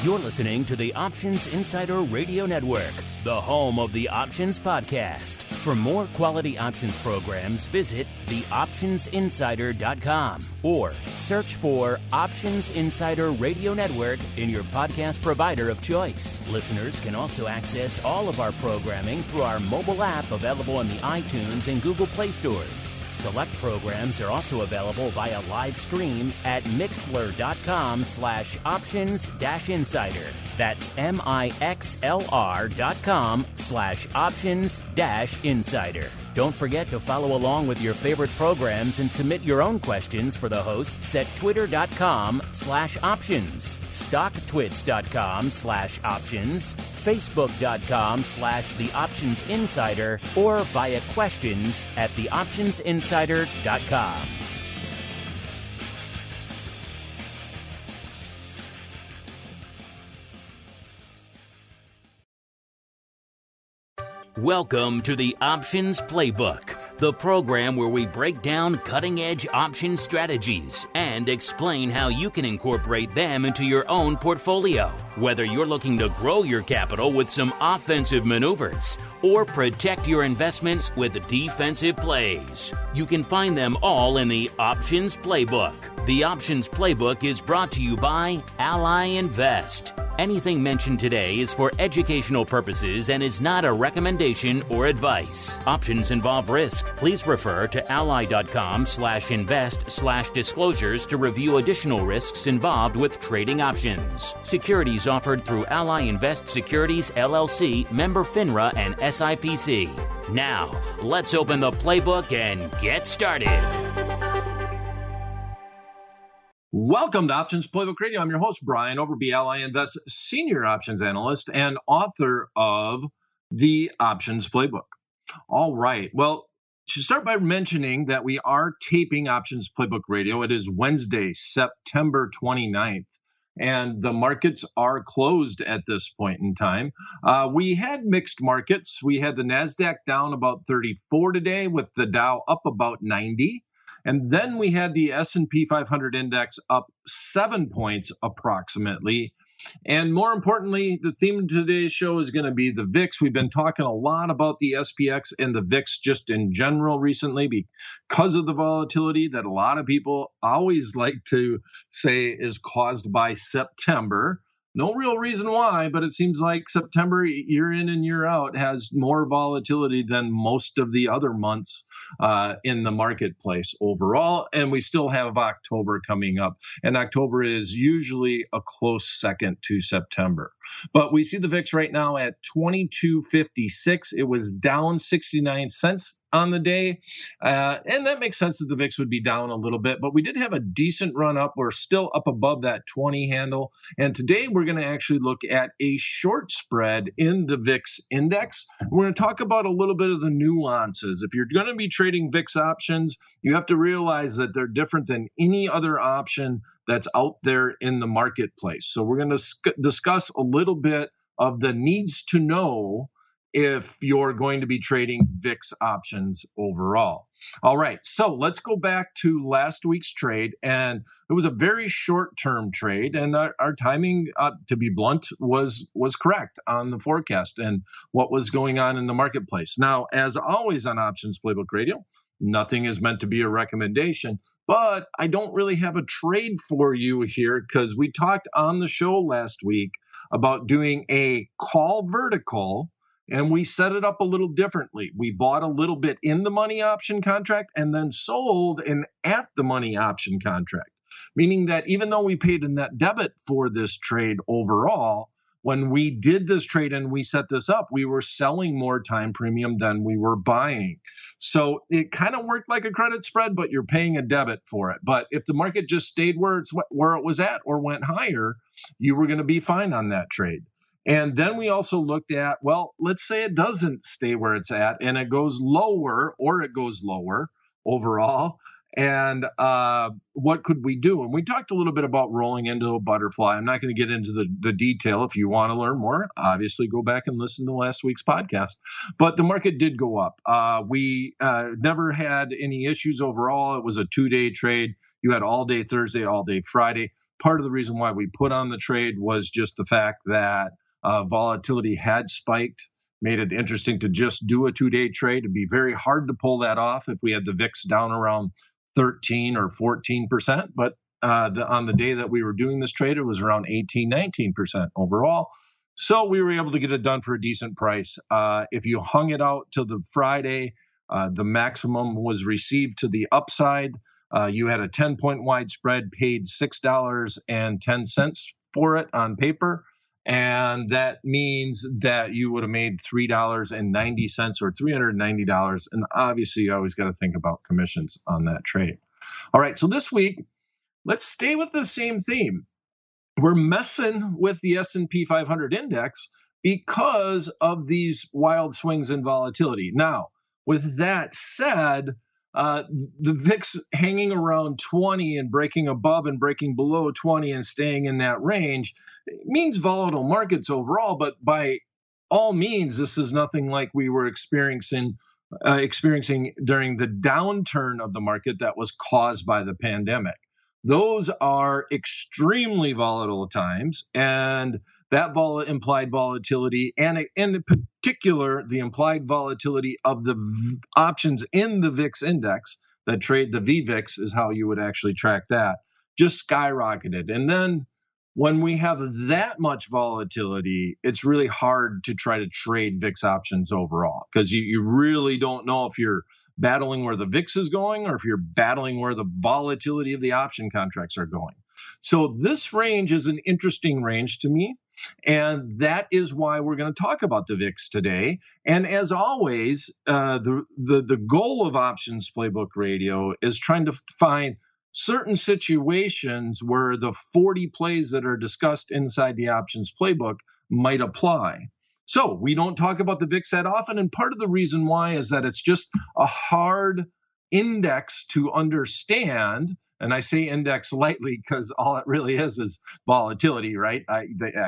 You're listening to the Options Insider Radio Network, the home of the Options Podcast. For more quality options programs, visit theoptionsinsider.com or search for Options Insider Radio Network in your podcast provider of choice. Listeners can also access all of our programming through our mobile app available in the iTunes and Google Play stores. Select programs are also available via live stream at mixlr.com/options-insider. That's mixlr.com/options-insider. Don't forget to follow along with your favorite programs and submit your own questions for the hosts at twitter.com/options, stocktwits.com/options, facebook.com/theoptionsinsider, or via questions at theoptionsinsider.com. Welcome to the Options Playbook, the program where we break down cutting-edge option strategies and explain how you can incorporate them into your own portfolio. Whether you're looking to grow your capital with some offensive maneuvers or protect your investments with defensive plays, you can find them all in the Options Playbook. The Options Playbook is brought to you by Ally Invest. Anything mentioned today is for educational purposes and is not a recommendation or advice. Options involve risk. Please refer to ally.com/invest/disclosures to review additional risks involved with trading options. Securities offered through Ally Invest Securities LLC, member FINRA and SIPC. Now, let's open the playbook and get started. Welcome to Options Playbook Radio. I'm your host, Brian Overby, Ally Invest Senior Options Analyst and author of the Options Playbook. All right. Well, to start by mentioning that we are taping Options Playbook Radio. It is Wednesday, September 29th, and the markets are closed at this point in time. We had mixed markets. We had the NASDAQ down about 34 today, with the Dow up about 90. And then we had the S&P 500 index up 7 points approximately. And more importantly, the theme of today's show is going to be the VIX. We've been talking a lot about the SPX and the VIX just in general recently because of the volatility that a lot of people always like to say is caused by September. No real reason why, but it seems like September, year in and year out, has more volatility than most of the other months in the marketplace overall. And we still have October coming up. And October is usually a close second to September. But we see the VIX right now at 2256. It was down 69 cents on the day. And that makes sense that the VIX would be down a little bit. But we did have a decent run up. We're still up above that 20 handle. And today we're going to actually look at a short spread in the VIX index. We're going to talk about a little bit of the nuances. If you're going to be trading VIX options, you have to realize that they're different than any other option that's out there in the marketplace. So we're going to discuss a little bit of the needs to know if you're going to be trading VIX options overall. All right, so let's go back to last week's trade, and it was a very short-term trade, and our timing, to be blunt, was correct on the forecast and what was going on in the marketplace. Now, as always on Options Playbook Radio, nothing is meant to be a recommendation, but I don't really have a trade for you here because we talked on the show last week about doing a call vertical. And we set it up a little differently. We bought a little bit in the money option contract and then sold an at the money option contract, meaning that even though we paid a net debit for this trade overall, when we did this trade and we set this up, we were selling more time premium than we were buying. So it kind of worked like a credit spread, but you're paying a debit for it. But if the market just stayed where it was at or went higher, you were going to be fine on that trade. And then we also looked at, well, let's say it doesn't stay where it's at and it goes lower or it goes lower overall. And what could we do? And we talked a little bit about rolling into a butterfly. I'm not going to get into the detail. If you want to learn more, obviously go back and listen to last week's podcast. But the market did go up. We never had any issues overall. It was a 2-day trade. You had all day Thursday, all day Friday. part of the reason why we put on the trade was just the fact that volatility had spiked, made it interesting to just do a 2-day trade. It'd be very hard to pull that off if we had the VIX down around 13 or 14%. But on the day that we were doing this trade, it was around 18, 19% overall. So we were able to get it done for a decent price. If you hung it out to the Friday, the maximum was received to the upside. You had a 10-point wide spread, paid $6.10 for it on paper. And that means that you would have made $3.90 or $390. And obviously, you always got to think about commissions on that trade. All right, so this week, let's stay with the same theme. We're messing with the S&P 500 index because of these wild swings in volatility. Now, with that said, the VIX hanging around 20 and breaking above and breaking below 20 and staying in that range means volatile markets overall. But by all means, this is nothing like we were experiencing during the downturn of the market that was caused by the pandemic. Those are extremely volatile times, and that implied volatility, and in particular, the implied volatility of the options in the VIX index that trade the VVIX is how you would actually track that, just skyrocketed. And then when we have that much volatility, it's really hard to try to trade VIX options overall because you really don't know if you're battling where the VIX is going or if you're battling where the volatility of the option contracts are going. So this range is an interesting range to me, and that is why we're going to talk about the VIX today. And as always, the goal of Options Playbook Radio is trying to find certain situations where the 40 plays that are discussed inside the Options Playbook might apply. So we don't talk about the VIX that often, and part of the reason why is that it's just a hard index to understand. And I say index lightly because all it really is volatility, right? I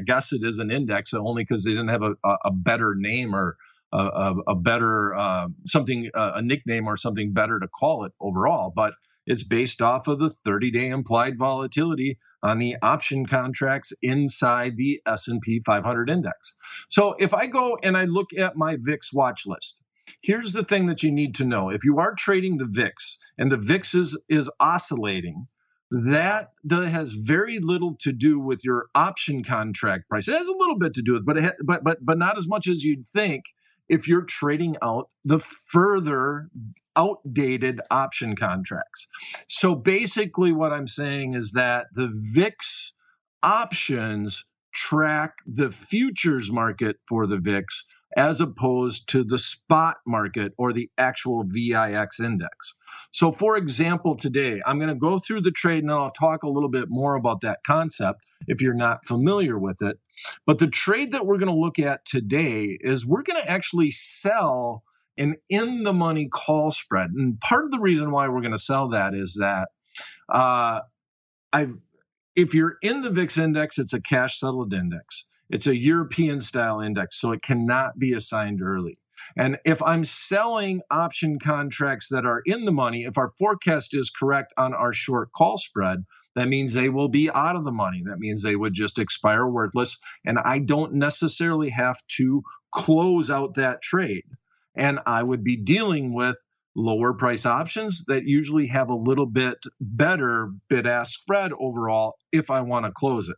guess it is an index only because they didn't have a better name or a better something, a nickname or something better to call it overall. But it's based off of the 30-day implied volatility on the option contracts inside the S&P 500 index. So if I go and I look at my VIX watch list, here's the thing that you need to know. If you are trading the VIX and the VIX is oscillating, that has very little to do with your option contract price. It has a little bit to do with it, but not as much as you'd think if you're trading out the further outdated option contracts. So basically what I'm saying is that the VIX options track the futures market for the VIX as opposed to the spot market or the actual VIX index. So for example, today, I'm going to go through the trade and I'll talk a little bit more about that concept if you're not familiar with it. But the trade that we're going to look at today is we're going to actually sell an in-the-money call spread. And part of the reason why we're going to sell that is that if you're in the VIX index, it's a cash-settled index. It's a European-style index, so it cannot be assigned early. And if I'm selling option contracts that are in the money, if our forecast is correct on our short call spread, that means they will be out of the money. That means they would just expire worthless, and I don't necessarily have to close out that trade. And I would be dealing with lower price options that usually have a little bit better bid-ask spread overall if I want to close it.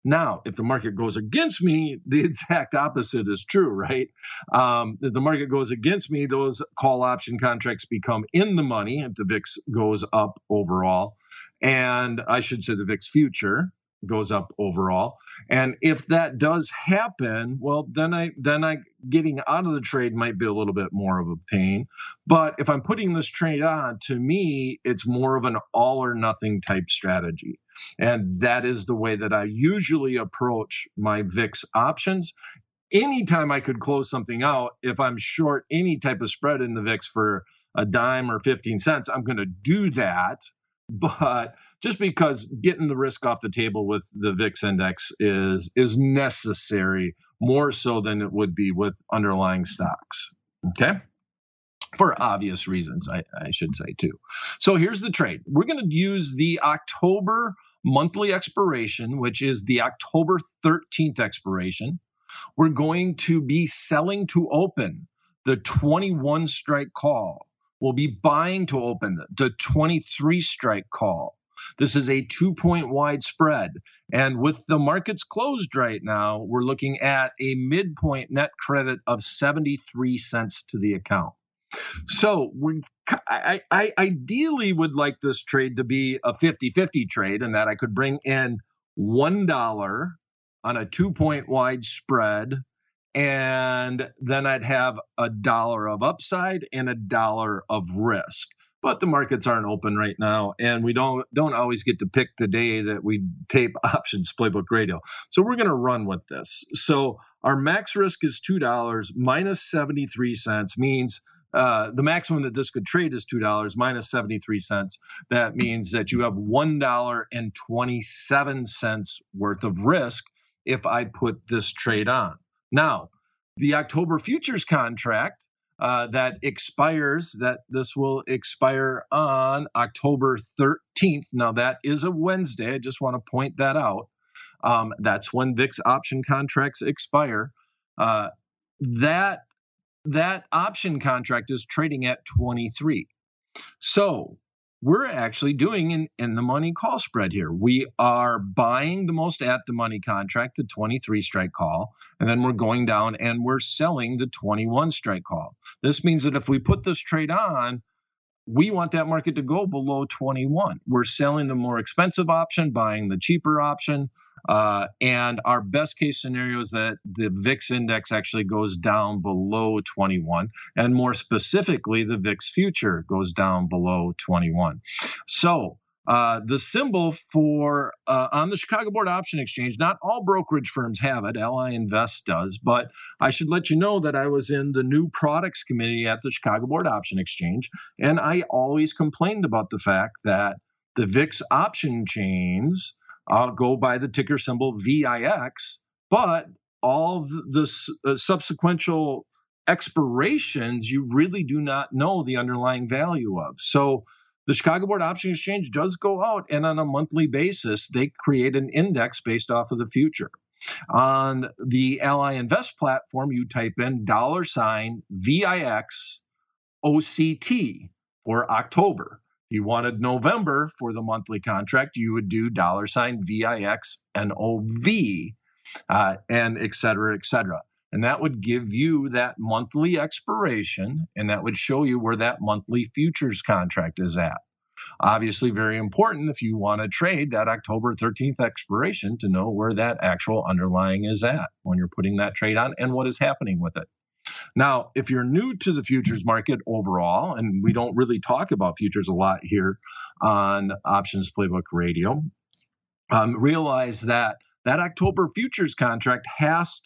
Now, if the market goes against me, the exact opposite is true, right? If the market goes against me, those call option contracts become in the money if the VIX goes up overall. And I should say the VIX future goes up overall. And if that does happen, well, then I getting out of the trade might be a little bit more of a pain. But if I'm putting this trade on, to me, it's more of an all or nothing type strategy. And that is the way that I usually approach my VIX options. Anytime I could close something out, if I'm short any type of spread in the VIX for a dime or 15 cents, I'm going to do that. But just because getting the risk off the table with the VIX index is necessary, more so than it would be with underlying stocks, okay? For obvious reasons, I should say, too. So here's the trade. We're going to use the October monthly expiration, which is the October 13th expiration, we're going to be selling to open the 21 strike call. We'll be buying to open the 23 strike call. This is a 2-point wide spread. And with the markets closed right now, we're looking at a midpoint net credit of 73 cents to the account. So I ideally would like this trade to be a 50-50 trade, and that I could bring in $1 on a 2-point wide spread, and then I'd have $1 of upside and $1 of risk. But the markets aren't open right now, and we don't always get to pick the day that we tape Options Playbook Radio. So we're going to run with this. So our max risk is $2 minus 73 cents means the maximum that this could trade is $2 minus 73 cents. That means that you have $1.27 worth of risk if I put this trade on. Now, the October futures contract that expires, that this will expire on October 13th. Now, that is a Wednesday. I just want to point that out. That's when VIX option contracts expire. That option contract is trading at 23. So we're actually doing an in-the-money call spread here. We are buying the most at-the-money contract, the 23 strike call, and then we're going down and we're selling the 21 strike call. This means that if we put this trade on, we want that market to go below 21. We're selling the more expensive option, buying the cheaper option, and our best case scenario is that the VIX index actually goes down below 21, and more specifically, the VIX future goes down below 21. So the symbol for on the Chicago Board Option Exchange, not all brokerage firms have it. LI Invest does, but I should let you know that I was in the new products committee at the Chicago Board Option Exchange, and I always complained about the fact that the VIX option chains go by the ticker symbol VIX, but all the subsequent expirations you really do not know the underlying value of. So the Chicago Board Option Exchange does go out, and on a monthly basis, they create an index based off of the future. On the Ally Invest platform, you type in $VIX OCT for October. If you wanted November for the monthly contract, you would do $VIX NOV, and et cetera, et cetera. And that would give you that monthly expiration, and that would show you where that monthly futures contract is at. Obviously, very important if you want to trade that October 13th expiration to know where that actual underlying is at when you're putting that trade on and what is happening with it. Now, if you're new to the futures market overall, and we don't really talk about futures a lot here on Options Playbook Radio, realize that October futures contract has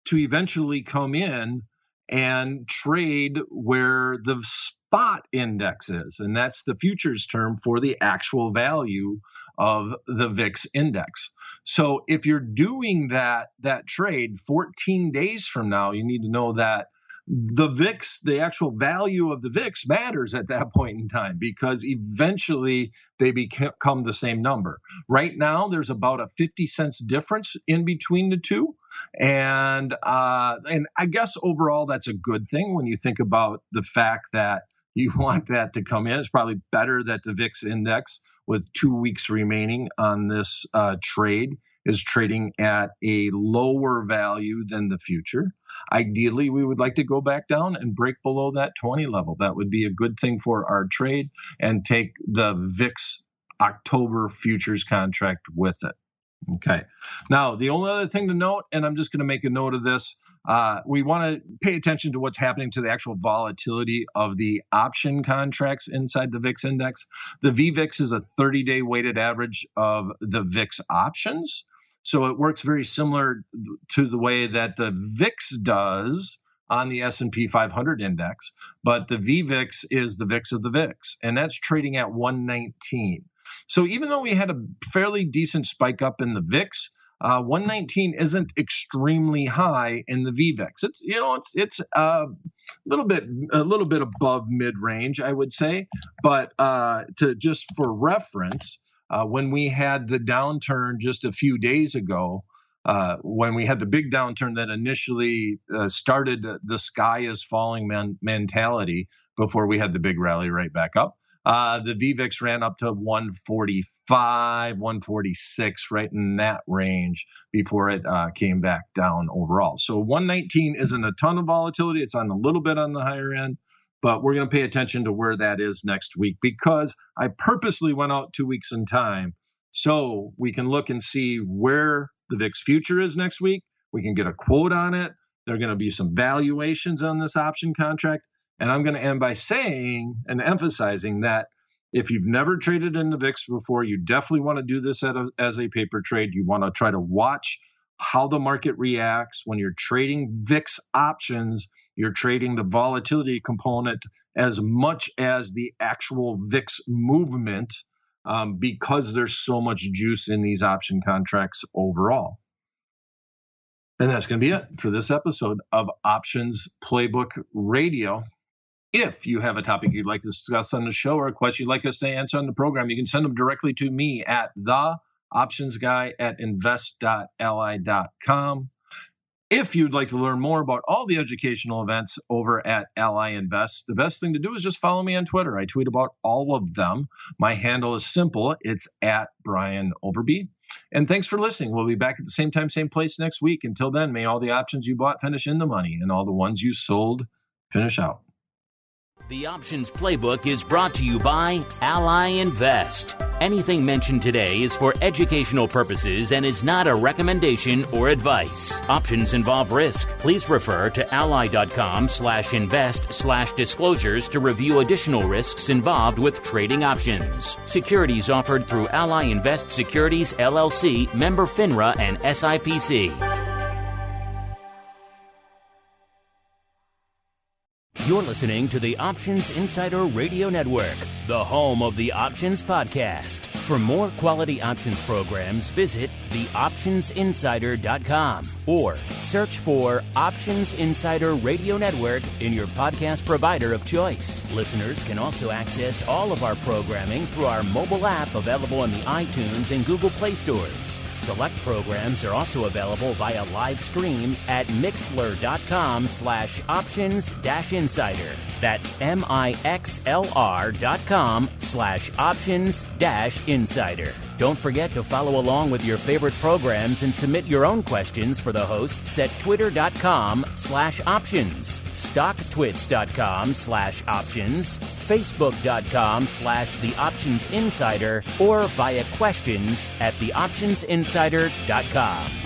to eventually come in and trade where the spot index is. And that's the futures term for the actual value of the VIX index. So if you're doing that trade 14 days from now, you need to know that the VIX, the actual value of the VIX matters at that point in time, because eventually they become the same number. Right now, there's about a 50 cents difference in between the two. And I guess overall, that's a good thing when you think about the fact that you want that to come in. It's probably better that the VIX index, with 2 weeks remaining on this trade, is trading at a lower value than the future. Ideally, we would like to go back down and break below that 20 level. That would be a good thing for our trade, and take the VIX October futures contract with it. Okay. Now, the only other thing to note, and I'm just going to make a note of this, we want to pay attention to what's happening to the actual volatility of the option contracts inside the VIX index. The VVIX is a 30-day weighted average of the VIX options. So it works very similar to the way that the VIX does on the S&P 500 index, but the VVIX is the VIX of the VIX, and that's trading at 119. So even though we had a fairly decent spike up in the VIX, 119 isn't extremely high in the VVIX. It's a little bit above mid-range, I would say. But just for reference, when we had the downturn just a few days ago, when we had the big downturn that initially started the sky is falling mentality before we had the big rally right back up. The VIX ran up to 145, 146, right in that range before it came back down overall. So 119 isn't a ton of volatility. It's on a little bit on the higher end, but we're going to pay attention to where that is next week because I purposely went out 2 weeks in time so we can look and see where the VIX future is next week. We can get a quote on it. There are going to be some valuations on this option contract. And I'm going to end by saying and emphasizing that if you've never traded in the VIX before, you definitely want to do this as a paper trade. You want to try to watch how the market reacts. When you're trading VIX options, you're trading the volatility component as much as the actual VIX movement because there's so much juice in these option contracts overall. And that's going to be it for this episode of Options Playbook Radio. If you have a topic you'd like to discuss on the show or a question you'd like us to answer on the program, you can send them directly to me at theoptionsguy@invest.ally.com. If you'd like to learn more about all the educational events over at Ally Invest, the best thing to do is just follow me on Twitter. I tweet about all of them. My handle is simple. It's at Brian Overby. And thanks for listening. We'll be back at the same time, same place next week. Until then, may all the options you bought finish in the money and all the ones you sold finish out. The Options Playbook is brought to you by Ally Invest. Anything mentioned today is for educational purposes and is not a recommendation or advice. Options involve risk. Please refer to ally.com/invest/disclosures to review additional risks involved with trading options. Securities offered through Ally Invest Securities, LLC, member FINRA and SIPC. You're listening to the Options Insider Radio Network, the home of the Options Podcast. For more quality options programs, visit theoptionsinsider.com or search for Options Insider Radio Network in your podcast provider of choice. Listeners can also access all of our programming through our mobile app available in the iTunes and Google Play stores. Select programs are also available via live stream at mixlr.com/options-insider. That's mixlr.com/options-insider. Don't forget to follow along with your favorite programs and submit your own questions for the hosts at twitter.com/options, stocktwits.com/options, facebook.com/theoptionsinsider, or via questions at theoptionsinsider.com.